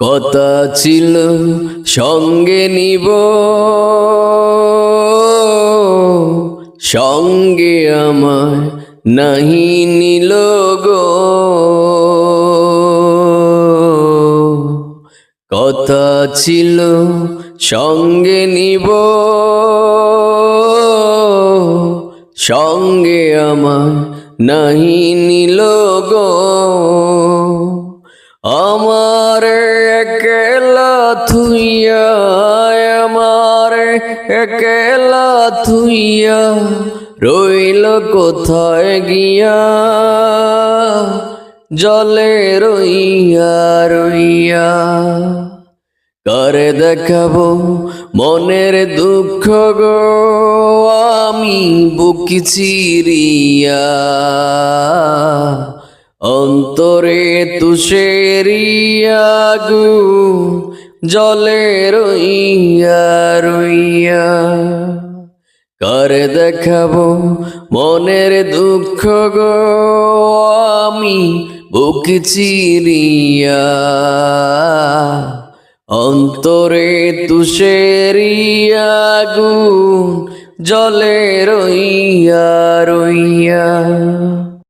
কথা ছিল সঙ্গে নিব, সঙ্গে আমার নাহি নিল গো। কথা ছিল সঙ্গে নিব, সঙ্গে আমার নাহি নিল গো। আমার একলা থুইয়া, আমার একলা থুইয়া রইল কোথায় গিয়া, জলে রইয়া রইয়া। কারে দেখাবো মনের দুঃখ গো, আমি বুক চিরিয়া। অন্তরে তুষেরিয়া আগুন জলে রইয়া রইয়া। কারে দেখাবো মনের দুঃখ গো, আমি বুক চিরিয়া। অন্তরে তুষেরিয়া আগুন জলে রইয়া রইয়া।